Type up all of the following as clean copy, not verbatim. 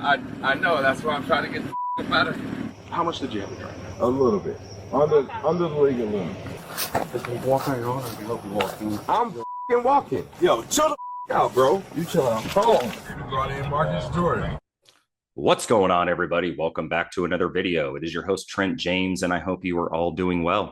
I know. That's why I'm trying to get the better. How much did you have to drink? A little bit. Under the legal limit. If you walking on, I can help you walking. I'm f***ing walking. Yo, chill the out, bro. You chill out. Hold on. You brought in Marcus Jordon. What's going on, everybody? Welcome back to another video. It is your host, Trent James, and I hope you are all doing well.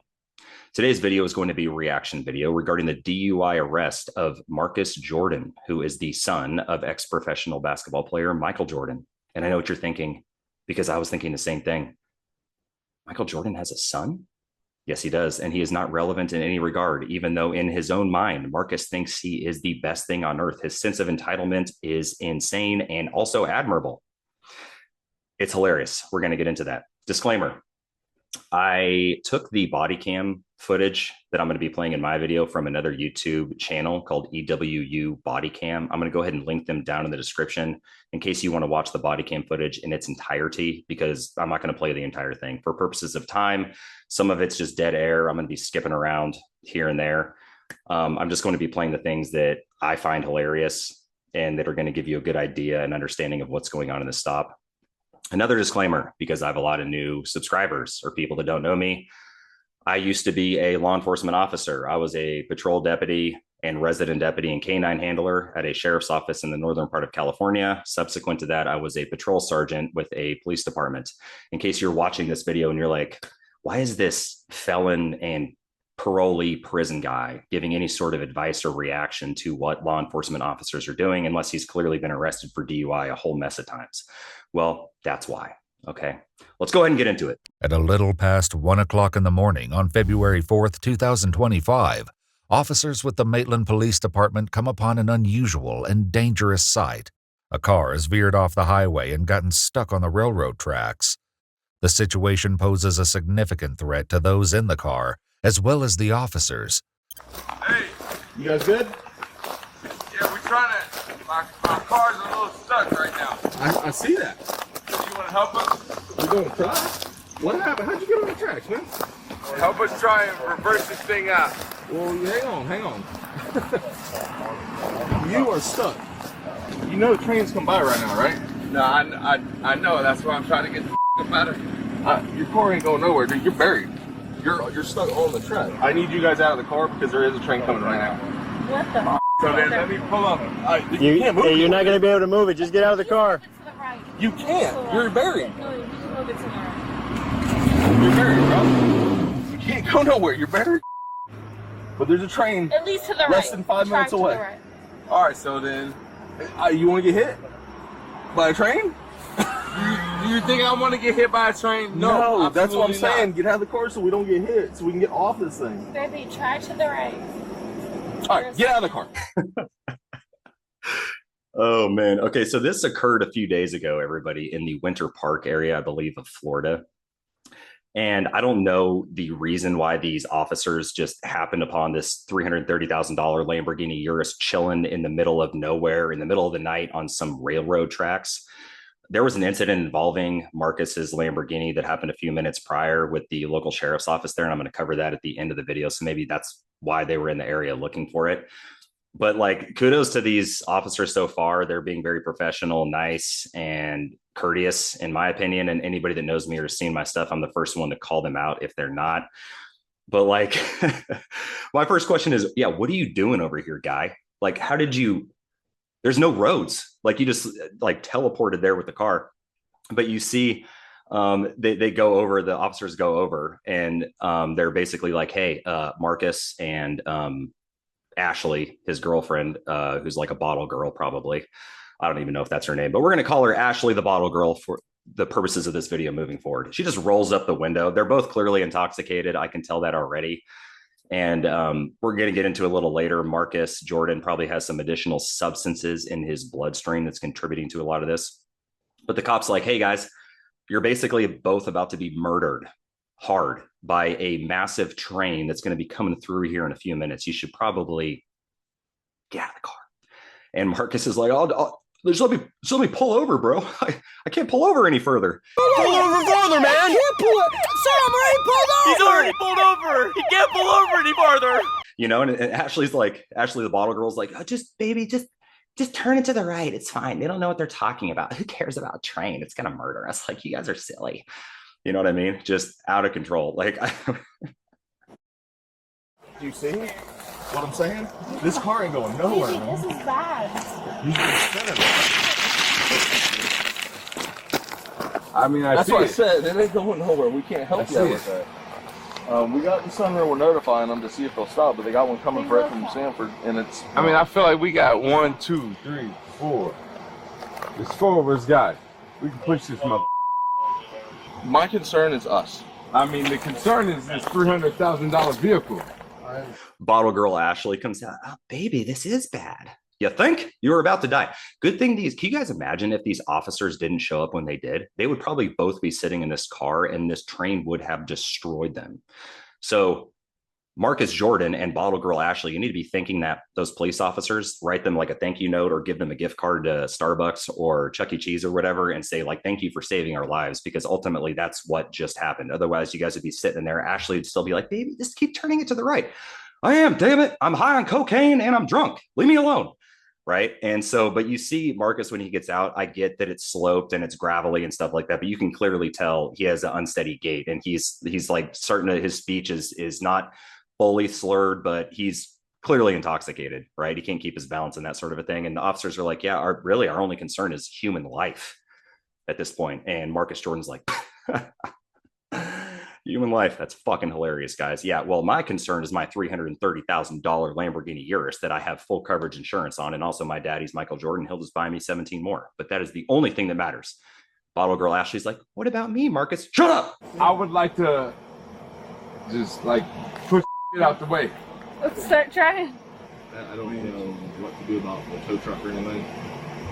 Today's video is going to be a reaction video regarding the DUI arrest of Marcus Jordon, who is the son of ex-professional basketball player Michael Jordan. And I know what you're thinking, because I was thinking the same thing. Michael Jordan has a son? Yes, he does. And he is not relevant in any regard, even though in his own mind, Marcus thinks he is the best thing on earth. His sense of entitlement is insane and also admirable. It's hilarious. We're going to get into that. Disclaimer. I took the body cam footage that I'm going to be playing in my video from another YouTube channel called EWU Bodycam. I'm going to go ahead and link them down in the description in case you want to watch the body cam footage in its entirety, because I'm not going to play the entire thing for purposes of time. Some of it's just dead air. I'm going to be skipping around here and there. I'm just going to be playing the things that I find hilarious and that are going to give you a good idea and understanding of what's going on in the stop. Another disclaimer, because I have a lot of new subscribers or people that don't know me. I used to be a law enforcement officer. I was a patrol deputy and resident deputy and canine handler at a sheriff's office in the northern part of California. Subsequent to that, I was a patrol sergeant with a police department. In case you're watching this video and you're like, why is this felon and parolee prison guy giving any sort of advice or reaction to what law enforcement officers are doing, unless he's clearly been arrested for DUI a whole mess of times? Well, that's why. Okay, let's go ahead and get into it. At a little past 1 o'clock in the morning on February 4th, 2025, officers with the Maitland Police Department come upon an unusual and dangerous sight. A car has veered off the highway and gotten stuck on the railroad tracks. The situation poses a significant threat to those in the car, as well as the officers. Hey, You guys good? yeah, we're trying to. My car's a little stuck right now. I see that. You want to help us? We're going to try. What happened? How'd you get on the tracks, man? Help us try and reverse this thing out. Well, hang on. You are stuck. You know the trains come by right now, right? No, I know. That's why I'm trying to get the better. Your car ain't going nowhere, dude. You're buried. You're stuck on the track. I need you guys out of the car because there is a train coming right now. What the f***? So then let me pull up. You can't move. You're not going to be able to move it. Just get out of the car. You can't. You're buried. No, you can move it to the right. You're buried, bro. You can't go nowhere. You're buried. But there's a train At least to the right. less than 5 minutes Track to away. the right. All right, so then You want to get hit by a train? you think I want to get hit by a train? No, that's what I'm absolutely not. saying. Get out of the car so we don't get hit, so we can get off this thing. Baby, track to the right. All right, get out of the car. Oh, man. Okay, so this occurred a few days ago, everybody, in the Winter Park area, I believe, of Florida. And I don't know the reason why these officers just happened upon this $330,000 Lamborghini Urus chilling in the middle of nowhere, in the middle of the night on some railroad tracks. There was an incident involving Marcus's Lamborghini that happened a few minutes prior with the local sheriff's office there, and I'm going to cover that at the end of the video. So maybe that's why they were in the area looking for it. But like, kudos to these officers so far. They're being very professional, nice, and courteous, in my opinion. And anybody that knows me or has seen my stuff, I'm the first one to call them out if they're not. But like, my first question is, yeah, what are you doing over here, guy? Like, how did you? There's no roads. Like, you just like teleported there with the car. But you see, they go over. The officers go over, and they're basically like, hey, Marcus and Ashley, his girlfriend, who's like a bottle girl, probably. I don't even know if that's her name, but we're going to call her Ashley the bottle girl for the purposes of this video moving forward. She just rolls up the window. They're both clearly intoxicated. I can tell that already. And we're going to get into a little later. Marcus Jordon probably has some additional substances in his bloodstream that's contributing to a lot of this. But the cop's like, hey, guys, you're basically both about to be murdered hard by a massive train that's going to be coming through here in a few minutes. You should probably get out of the car. And Marcus is like, just let me pull over, bro. I can't pull over any further. Pull over farther, man. I can't pull it. Sir, I'm already pulled over. He's already pulled over. He can't pull over any farther. You know, and Ashley the bottle girl's like, oh, just baby, just just turn it to the right. It's fine. They don't know what they're talking about. Who cares about a train? It's going to murder us. Like, you guys are silly. You know what I mean? Just out of control. Like, Do you see what I'm saying? This car ain't going nowhere. Baby, this is bad. I mean, That's what I said. It ain't going nowhere. We can't help you with that. We got the Sunray. We're notifying them to see if they'll stop, but they got one coming right from Sanford, and it's. I mean, I feel like we got 1, 2, 3, 4. There's 4 of us guys. We can push this mother. My concern is us. I mean, the concern is this $300,000 vehicle. bottle girl Ashley comes out. Oh, baby, this is bad. You think? You were about to die. Good thing can you guys imagine if these officers didn't show up when they did? They would probably both be sitting in this car and this train would have destroyed them. So Marcus Jordon and bottle girl Ashley, you need to be thinking that those police officers, write them like a thank you note or give them a gift card to Starbucks or Chuck E. Cheese or whatever and say like, thank you for saving our lives, because ultimately that's what just happened. Otherwise you guys would be sitting there. Ashley would still be like, baby, just keep turning it to the right. I am, damn it. I'm high on cocaine and I'm drunk. Leave me alone. Right. And so, but you see Marcus when he gets out, I get that it's sloped and it's gravelly and stuff like that, but you can clearly tell he has an unsteady gait and he's like certain that his speech is not fully slurred, but he's clearly intoxicated, right? He can't keep his balance and that sort of a thing. And the officers are like, yeah, our only concern is human life at this point. And Marcus Jordan's like, human life. That's fucking hilarious, guys. Yeah, well, my concern is my $330,000 Lamborghini Urus that I have full coverage insurance on. And also my daddy's Michael Jordan. He'll just buy me 17 more. But that is the only thing that matters. Bottle girl Ashley's like, what about me, Marcus? Shut up! I would like to just like push it out the way. Let's start trying. I don't know what to do about the tow truck or anything.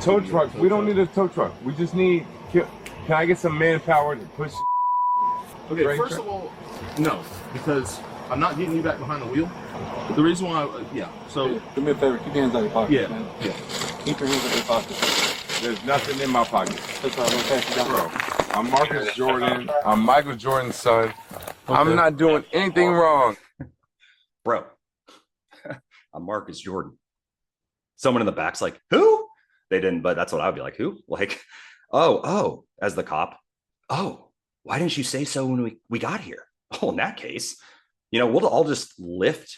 Tow truck. We don't need a tow truck. We just need, can I get some manpower to push? Okay, Right, first of all, no, because I'm not getting you back behind the wheel. The reason why, so Do me a favor, keep your hands out of your pockets, yeah, man. yeah. Keep your hands out of your pockets. There's nothing in my pocket. That's all I'm gonna pass you down. Bro, I'm Marcus Jordan. I'm Michael Jordan's son. I'm not doing anything wrong. Bro, I'm Marcus Jordan. Someone in the back's like, who? They didn't, but that's what I'd be like, who? Like, oh, as the cop. Oh, why didn't you say so when we got here? Oh, in that case, I'll just lift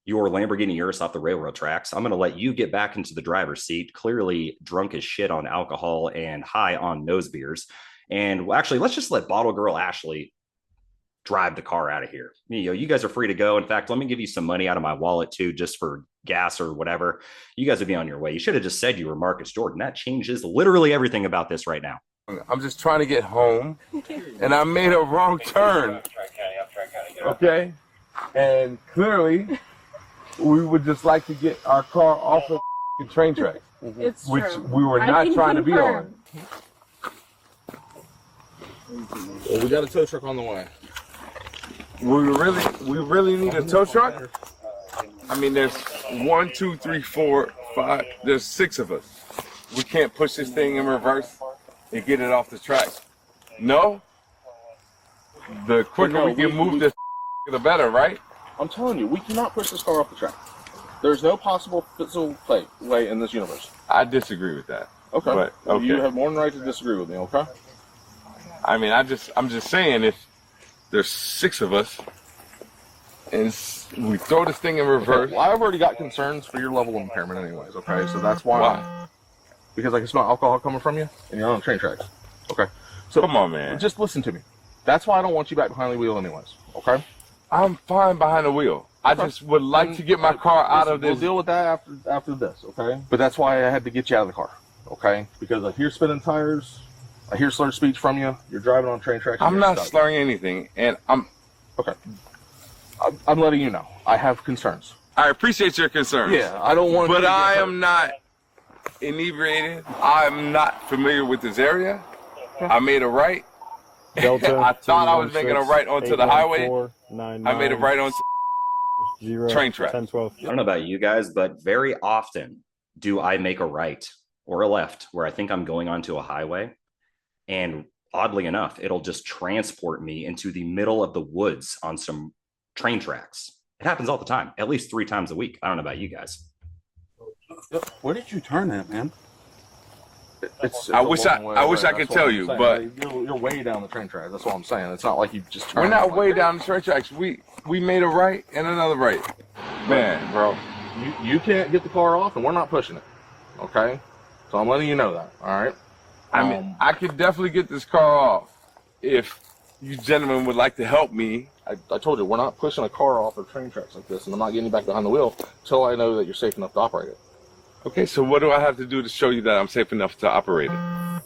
your Lamborghini Urus off the railroad tracks. I'm going to let you get back into the driver's seat, clearly drunk as shit on alcohol and high on nose beers. And actually, let's just let bottle girl Ashley drive the car out of here. You guys are free to go. In fact, let me give you some money out of my wallet too, just for gas or whatever. You guys would be on your way. You should have just said you were Marcus Jordan. That changes literally everything about this right now. I'm just trying to get home, and I made a wrong turn. Okay? And clearly, we would just like to get our car off of the train tracks, It's which true. we were not trying to be on. Well, we got a tow truck on the way. We really need a tow truck? I mean, there's 1, 2, 3, 4, 5. There's 6 of us. We can't push this thing in reverse and get it off the track. No? The quicker we can move this, the better, right? I'm telling you, we cannot push this car off the track. There's no possible physical way in this universe. I disagree with that. Okay. But, okay. You have more than right to disagree with me, okay? I mean, I'm just saying, if there's 6 of us and we throw this thing in reverse. Okay. Well, I've already got concerns for your level of impairment anyways, okay? So that's why. Because I can smell alcohol coming from you and you're on train tracks. Okay. So Come on, man. just listen to me. That's why I don't want you back behind the wheel anyways, okay? I'm fine behind the wheel. I just would like to get my car out of this. We'll deal with that after this, okay? But that's why I had to get you out of the car, okay? Because I hear spinning tires, I hear slurred speech from you. You're driving on train tracks. I'm not slurring anything, and Okay. I'm letting you know. I have concerns. I appreciate your concerns. Yeah, I don't want. But I am not inebriated. I'm not familiar with this area. I made a right. Delta, I thought I was making a right onto the highway. I made a right onto train track. 10-12. I don't know about you guys, but very often do I make a right or a left where I think I'm going onto a highway. And oddly enough, it'll just transport me into the middle of the woods on some train tracks. It happens all the time, at least 3 times a week. I don't know about you guys. Where did you turn that, man? I wish I could tell you, but you're way down the train tracks. That's what I'm saying. It's not like you just turned. we're not way down the train tracks. We made a right and another right. Man, bro. You can't get the car off, and we're not pushing it. Okay? So I'm letting you know that. All right? I mean, I could definitely get this car off if you gentlemen would like to help me. I told you, we're not pushing a car off of train tracks like this, and I'm not getting you back behind the wheel until I know that you're safe enough to operate it. Okay, so what do I have to do to show you that I'm safe enough to operate it?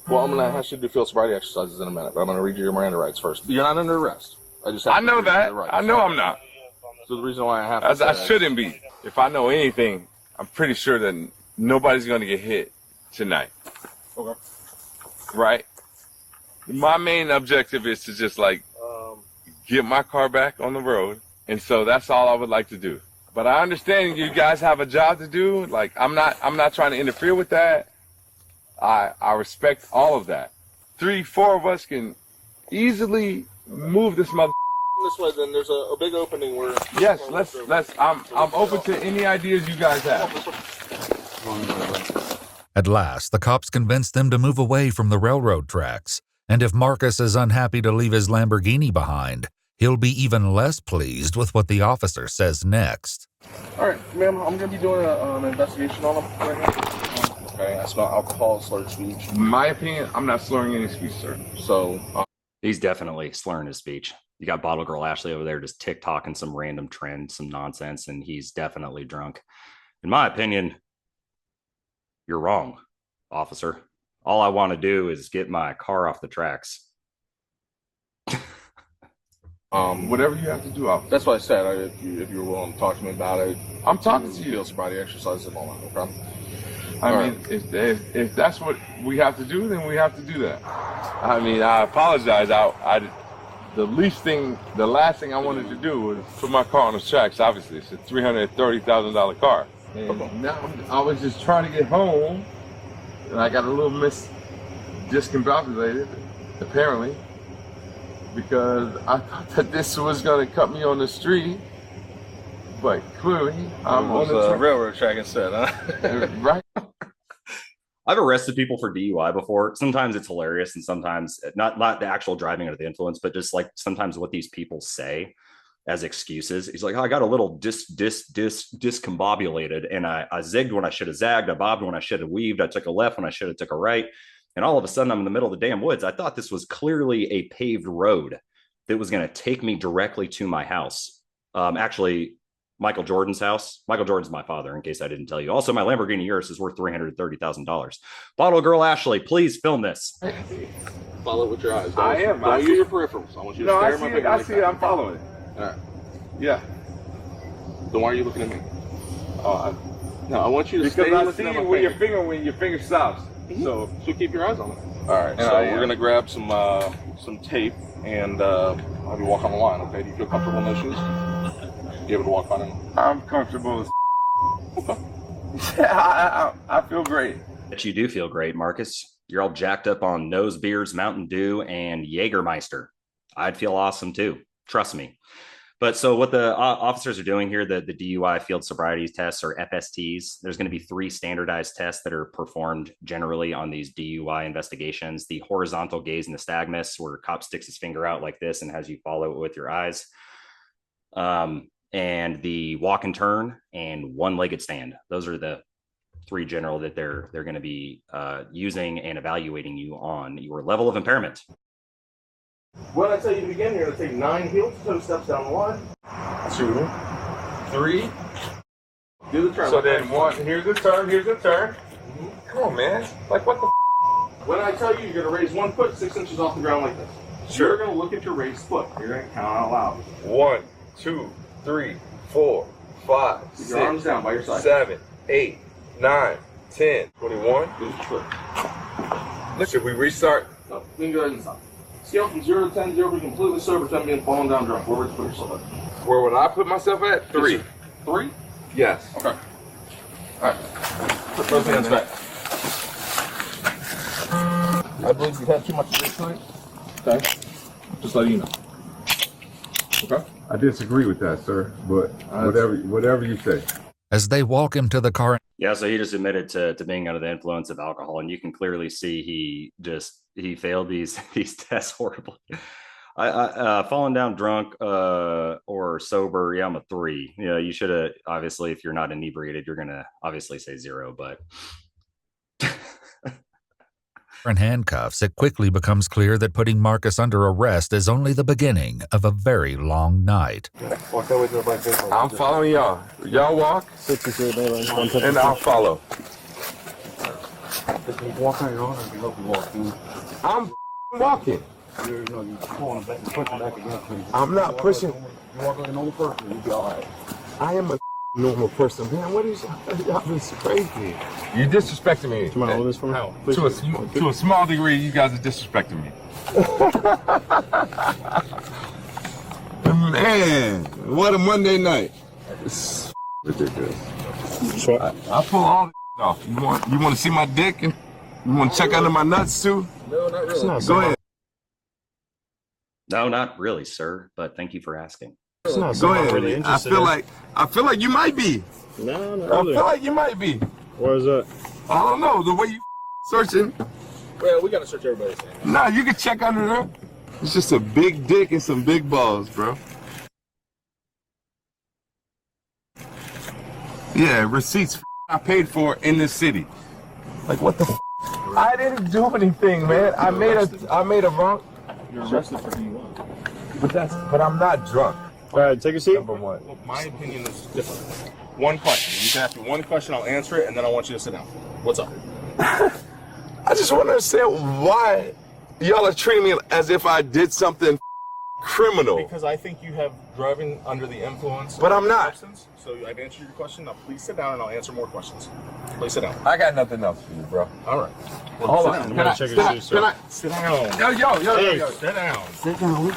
Well, I'm going to ask you to do field sobriety exercises in a minute, but I'm going to read you your Miranda rights first. You're not under arrest. I know that. I know I'm not. So the reason why I have to I shouldn't be. If I know anything, I'm pretty sure that nobody's going to get hit tonight. Okay. Right? My main objective is to just like get my car back on the road. And so that's all I would like to do. But I understand you guys have a job to do. Like I'm not trying to interfere with that. I respect all of that. 3-4 of us can easily move this mother this way. Then there's a big opening where. Yes, let's. I'm open to any ideas you guys have. At last, the cops convinced them to move away from the railroad tracks, and if Marcus is unhappy to leave his Lamborghini behind, he'll be even less pleased with what the officer says next. All right, ma'am, I'm going to be doing an investigation on him right now. Okay, I smell alcohol, slurred speech. In my opinion, I'm not slurring any speech, sir. So He's definitely slurring his speech. You got Bottle Girl Ashley over there just TikToking some random trend, some nonsense, and he's definitely drunk. In my opinion, you're wrong, officer. All I want to do is get my car off the tracks. Whatever you have to do, officer. That's what I said. If you were willing to talk to me about it, I'm talking to you. Field sobriety exercises and all that. Okay. I mean, if that's what we have to do, then we have to do that. I mean, I apologize. The last thing I wanted to do was put my car on the tracks. Obviously, it's a $330,000 car. And now I was just trying to get home, and I got a little discombobulated, apparently, because I thought that this was going to cut me on the street, but clearly I'm on the railroad track instead, huh? Right. I've arrested people for DUI before. Sometimes it's hilarious, and sometimes not the actual driving under the influence, but just like sometimes what these people say as excuses. He's like, oh, I got a little discombobulated, and I zigged when I should have zagged. I bobbed when I should have weaved. I took a left when I should have took a right. And all of a sudden, I'm in the middle of the damn woods. I thought this was clearly a paved road that was going to take me directly to my house. Actually, Michael Jordan's house. Michael Jordan's my father, in case I didn't tell you. Also, my Lamborghini Urus is worth $330,000. Bottle Girl Ashley, please film this. Follow it with your eyes. I am. Don't use your peripherals. I want you to stare at my finger. I see it. I'm following it. All right. Yeah. Then why are you looking at me? No, I want you to stay because I looking see at my when finger. when your finger stops. So keep your eyes on it. All right. So we're gonna grab some tape and I'll have you walk on the line. Okay? Do you feel comfortable in those shoes? You able to walk on them? I'm comfortable as Okay. Yeah, I feel great. But you do feel great, Marcus. You're all jacked up on nose beers, Mountain Dew, and Jägermeister. I'd feel awesome too. Trust me. But so what the officers are doing here, the DUI field sobriety tests, or FSTs, there's going to be 3 standardized tests that are performed generally on these DUI investigations. The horizontal gaze nystagmus, where a cop sticks his finger out like this and has you follow it with your eyes. And the walk and turn and one-legged stand. Those are the 3 general that they're going to be using and evaluating you on your level of impairment. When I tell you to begin, you're going to take 9 heel-to-toe steps down the line. 2, 3. Do the turn. So then here's the turn. Mm-hmm. Come on, man. Like what the When I tell you, you're going to raise 1 foot 6 inches off the ground like this. Sure. You're going to look at your raised foot. You're going to count out loud. 1, 2, 3, 4, 5, 6, your arms down by your side. 7, 8, 9, 10, 21. Lose your foot. Look, should we restart? No, you can go ahead and stop. Scale from 0 to 10, 0 being completely sober, 10 being falling down drunk. Where would you put yourself at? Where would I put myself at? 3. 3? Yes. Okay. All right. Put both hands back. I believe you had too much to drink tonight. Okay. Just letting you know. Okay. I disagree with that, sir, but whatever you say. As they walk him to the car Yeah, so he just admitted to being under the influence of alcohol, and you can clearly see he failed these these tests horribly. I falling down drunk or sober, yeah, I'm a 3. You know, you should have obviously, if you're not inebriated, you're gonna obviously say 0, but In handcuffs, it quickly becomes clear that putting Marcus under arrest is only the beginning of a very long night. I'm following y'all. Y'all walk, and I'll follow. I'm walking. I'm not pushing. I am a normal person, man. What is y'all this crazy? You disrespecting me. Come on, hold this for me. To a small degree, you guys are disrespecting me. Man, what a Monday night. It's ridiculous. I pull all the off. You want to see my dick and you want to check under my nuts too? No, not really. Go ahead. no, not really, sir. But thank you for asking. It's not Go ahead. really I feel like you might be. No, not I really. feel like you might be. Where is that? I don't know the way you searching. Well, we gotta search everybody's thing. Nah, you can check under there. It's just a big dick and some big balls, bro. Yeah, receipts I paid for in the city. Like what the? I didn't do anything, man. I made a wrong. You're arrested for DUI. But I'm not drunk. All right, take a seat. Number one. Look, my opinion is different. One question. You can ask me one question, I'll answer it, and then I want you to sit down. What's up? I just want to understand why y'all are treating me as if I did something criminal. Because I think you have driving under the influence. But I'm not. Substance. So I've answered your question. Now please sit down and I'll answer more questions. Please sit down. I got nothing else for you, bro. All right. Well, Hold sit on. down. I'm gonna check your shoes, sir. Sit down. Yo. Sit down. Sit down.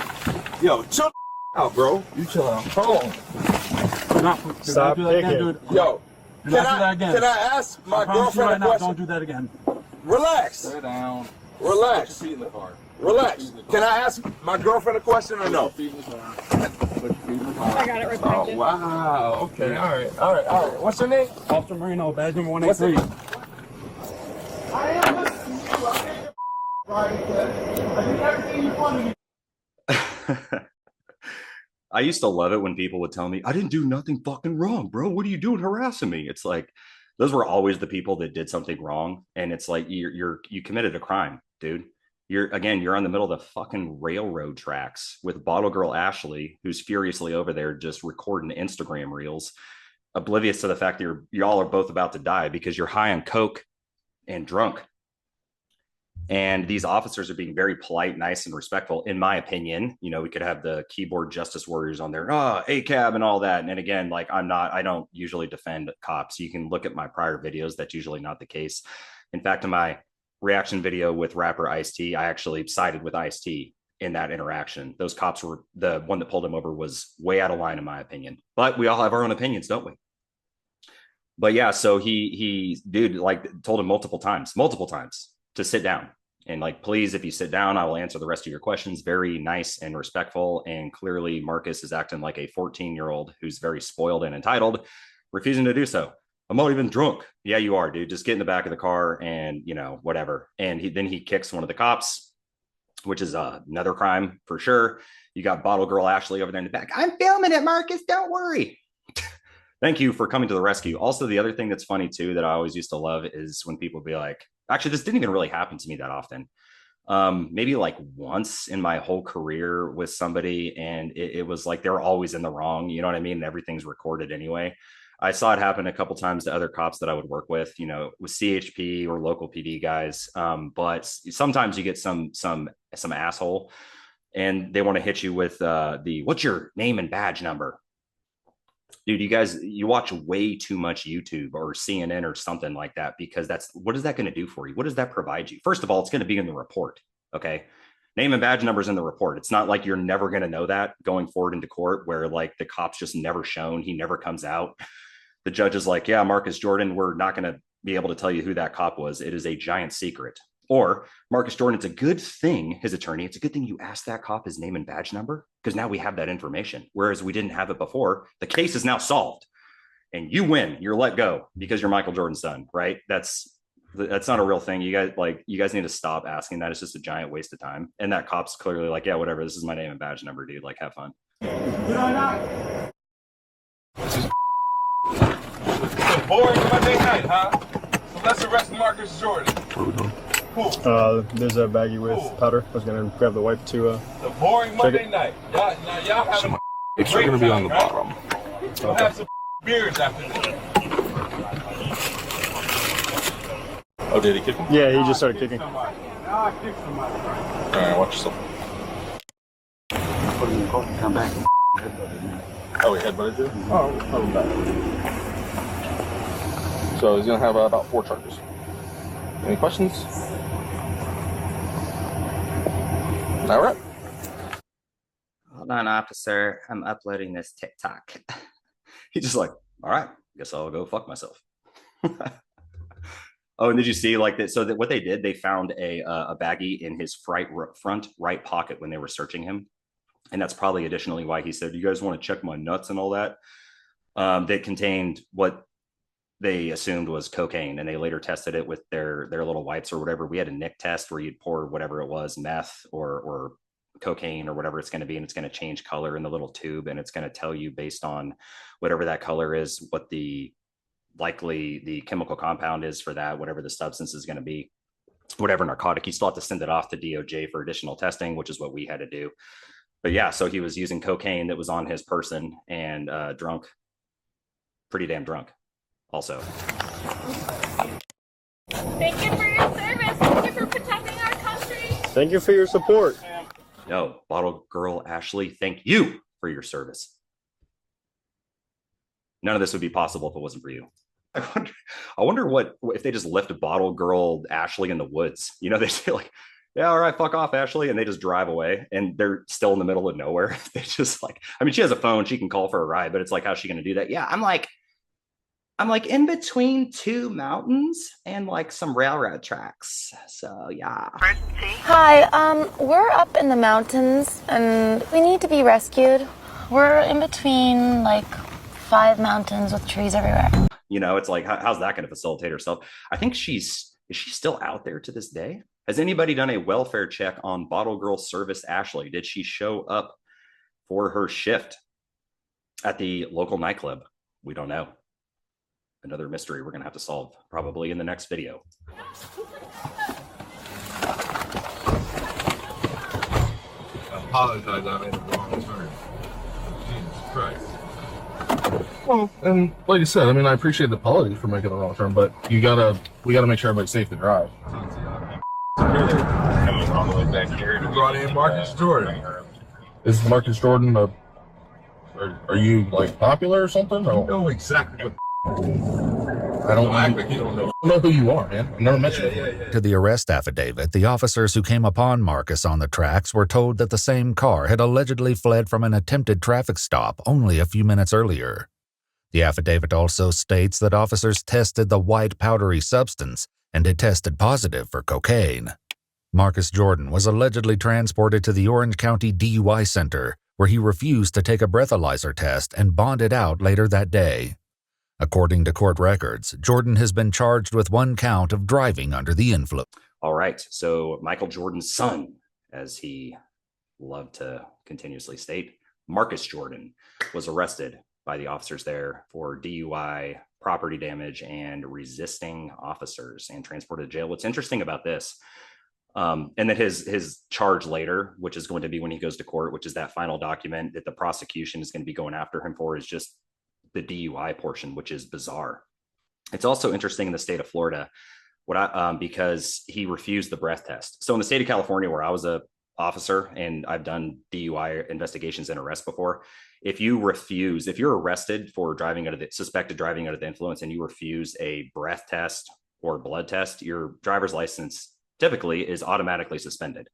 Yo, chill out, bro. You chill out. Hold on. Stop picking. Yo, can I ask my girlfriend a question? Don't do that again. Relax. Sit down. Relax. Put your feet in the car. Relax. Can I ask my girlfriend a question or no? Put your feet in the car. Put your feet in the car. I got it right Oh, back. wow. Okay. All right. What's your name? Officer Marino, badge number What's 183. I am listening to you. I did everything you wanted me. I used to love it when people would tell me, I didn't do nothing fucking wrong, bro. What are you doing harassing me? It's like, those were always the people that did something wrong. And it's like, you committed a crime, dude. You're on the middle of the fucking railroad tracks with Bottle Girl Ashley, who's furiously over there just recording Instagram reels, oblivious to the fact that y'all are both about to die because you're high on coke and drunk. And these officers are being very polite, nice, and respectful, in my opinion. You know, we could have the keyboard justice warriors on there, ACAB and all that. And again, like I don't usually defend cops. You can look at my prior videos. That's usually not the case. In fact, in my reaction video with rapper Ice-T, I actually sided with Ice-T in that interaction. Those cops were, the one that pulled him over was way out of line, in my opinion. But we all have our own opinions, don't we? But yeah, so he dude, like, told him multiple times to sit down. And like, please, if you sit down, I will answer the rest of your questions. Very nice and respectful. And clearly Marcus is acting like a 14-year-old who's very spoiled and entitled, refusing to do so. I'm not even drunk. Yeah, you are, dude. Just get in the back of the car and, you know, whatever. And then he kicks one of the cops, which is another crime for sure. You got Bottle Girl Ashley over there in the back. I'm filming it, Marcus. Don't worry. Thank you for coming to the rescue. Also, the other thing that's funny too that I always used to love is when people be like, actually, this didn't even really happen to me that often. Maybe like once in my whole career with somebody, and it was like they're always in the wrong. You know what I mean? And everything's recorded anyway. I saw it happen a couple times to other cops that I would work with, you know, with CHP or local PD guys. But sometimes you get some asshole, and they want to hit you with what's your name and badge number? Dude, you watch way too much YouTube or CNN or something like that, because what is that going to do for you? What does that provide you? First of all, it's going to be in the report. Okay. Name and badge numbers in the report. It's not like you're never going to know that going forward into court, where like the cop's just never shown. He never comes out. The judge is like, yeah, Marcus Jordon, we're not going to be able to tell you who that cop was. It is a giant secret. Or Marcus Jordon, it's a good thing, his attorney, it's a good thing you asked that cop his name and badge number, because now we have that information. Whereas we didn't have it before. The case is now solved. and you win. You're let go because you're Michael Jordan's son, right? That's not a real thing. You guys need to stop asking that. It's just a giant waste of time. And that cop's clearly like, yeah, whatever. This is my name and badge number, dude. Like, have fun. Boring Monday night, huh? So let's arrest Marcus Jordon. There's a baggie with powder. I was gonna grab the wipe to The boring Monday night. Y'all have a It's going to be on the bottom. We'll have some beers after this. Oh, did he kick him? Yeah, he just started kicking. All right, watch yourself. Come back. Oh, he headbutted you? Oh, bad. So he's going to have about 4 charges. Any questions? All right. Hold on, officer. I'm uploading this TikTok. He's just like, all right, guess I'll go fuck myself. Oh, and did you see like that? So that what they did, they found a baggie in his front right pocket when they were searching him. And that's probably additionally why he said, you guys want to check my nuts and all that? They contained what they assumed was cocaine, and they later tested it with their little wipes or whatever. We had a nick test where you'd pour whatever it was, meth or cocaine or whatever it's going to be, and it's going to change color in the little tube, and it's going to tell you based on whatever that color is what the chemical compound is for that, whatever the substance is going to be, whatever narcotic. You still have to send it off to DOJ for additional testing, which is what we had to do. But yeah, so he was using cocaine that was on his person and drunk, pretty damn drunk also. Thank you for your service. Thank you for protecting our country. Thank you for your support. No, bottle girl Ashley, thank you for your service. None of this would be possible if it wasn't for you. I wonder what if they just left a bottle girl Ashley in the woods. You know, they say like, yeah, all right, fuck off, Ashley, and they just drive away, and they're still in the middle of nowhere. They just like, I mean, she has a phone, she can call for a ride, but it's like, how's she going to do that? Yeah, I'm like in between 2 mountains and like some railroad tracks. So yeah. Hi, we're up in the mountains and we need to be rescued. We're in between like 5 mountains with trees everywhere. You know, it's like, how's that going to facilitate herself? I think is she still out there to this day? Has anybody done a welfare check on Bottle Girl Service Ashley? Did she show up for her shift at the local nightclub? We don't know. Another mystery we're going to have to solve probably in the next video. I apologize, I made the wrong turn. Jesus Christ. Well, and like you said, I mean, I appreciate the apology for making the wrong turn, but we gotta make sure everybody's safe to drive. Coming all the way back here. We brought in Marcus Jordon. Is Marcus Jordan are you like popular or something? You know exactly what I don't act like you don't know. I don't know who you are, man. I've never met you. To the arrest affidavit, the officers who came upon Marcus on the tracks were told that the same car had allegedly fled from an attempted traffic stop only a few minutes earlier. The affidavit also states that officers tested the white powdery substance and it tested positive for cocaine. Marcus Jordon was allegedly transported to the Orange County DUI Center, where he refused to take a breathalyzer test and bonded out later that day. According to court records, Jordon has been charged with 1 count of driving under the influence. All right, so Michael Jordan's son, as he loved to continuously state, Marcus Jordon, was arrested by the officers there for DUI, property damage, and resisting officers and transported to jail. What's interesting about this, and then his charge later, which is going to be when he goes to court, which is that final document that the prosecution is going to be going after him for, is just the DUI portion, which is bizarre. It's also interesting in the state of Florida, because he refused the breath test. So in the state of California, where I was a officer and I've done DUI investigations and arrests before, if you're arrested for suspected driving under the influence, and you refuse a breath test or blood test, your driver's license typically is automatically suspended.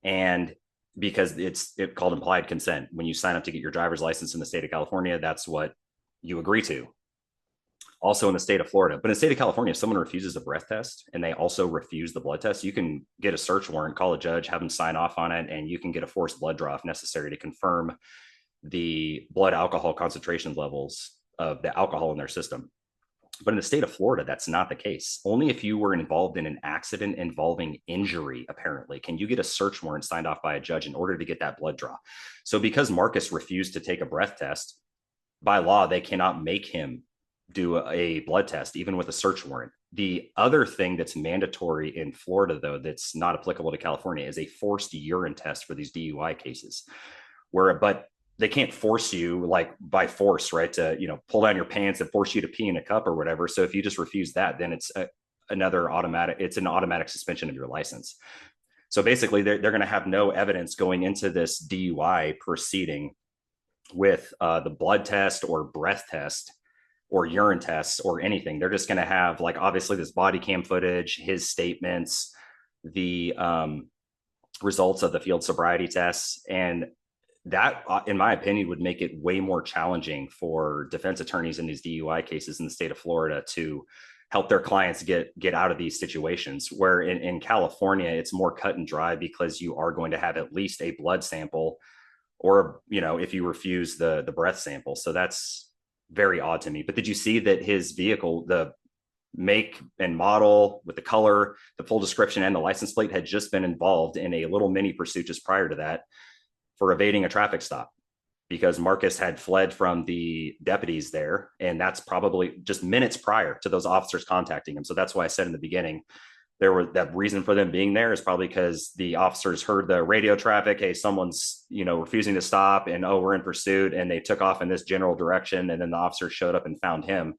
And because it's called implied consent, when you sign up to get your driver's license in the state of California, that's what you agree to. Also in the state of Florida, but in the state of California, if someone refuses a breath test and they also refuse the blood test, you can get a search warrant, call a judge, have them sign off on it, and you can get a forced blood draw if necessary to confirm the blood alcohol concentration levels the alcohol in their system. But in the state of Florida, that's not the case. Only if you were involved in an accident involving injury, apparently, can you get a search warrant signed off by a judge in order to get that blood draw. So because Marcus refused to take a breath test, by law, they cannot make him do a blood test, even with a search warrant. The other thing that's mandatory in Florida, though, that's not applicable to California, is a forced urine test for these DUI cases, but they can't force you like by force, right? To, pull down your pants and force you to pee in a cup or whatever. So if you just refuse that, then it's an automatic suspension of your license. So basically they're going to have no evidence going into this DUI proceeding with the blood test or breath test or urine tests or anything. They're just going to have, like, obviously this body cam footage, his statements, the results of the field sobriety tests. And that, in my opinion, would make it way more challenging for defense attorneys in these DUI cases in the state of Florida to help their clients get out of these situations, where in California, it's more cut and dry because you are going to have at least a blood sample, or, if you refuse the breath sample. So that's very odd to me. But did you see that his vehicle, the make and model with the color, the full description, and the license plate had just been involved in a little mini pursuit just prior to that for evading a traffic stop, because Marcus had fled from the deputies there. And that's probably just minutes prior to those officers contacting him. So that's why I said in the beginning, that reason for them being there is probably because the officers heard the radio traffic. Hey, someone's, refusing to stop, and, oh, we're in pursuit. And they took off in this general direction. And then the officers showed up and found him.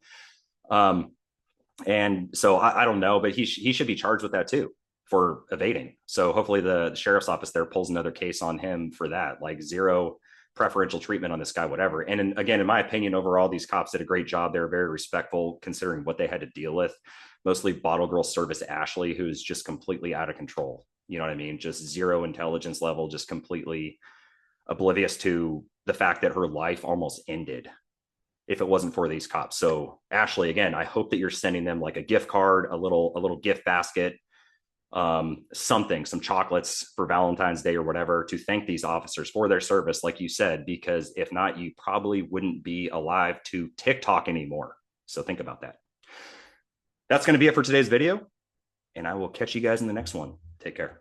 And so I don't know, but he should be charged with that too, for evading. So hopefully the sheriff's office there pulls another case on him for that, like zero preferential treatment on this guy, whatever. And again, in my opinion, overall, these cops did a great job. They were very respectful considering what they had to deal with. Mostly bottle girl service Ashley, who's just completely out of control. You know what I mean? Just zero intelligence level, just completely oblivious to the fact that her life almost ended if it wasn't for these cops. So Ashley, again, I hope that you're sending them like a gift card, a little gift basket, something, some chocolates for Valentine's Day or whatever, to thank these officers for their service, like you said, because if not, you probably wouldn't be alive to TikTok anymore. So think about that. That's going to be it for today's video, and I will catch you guys in the next one. Take care.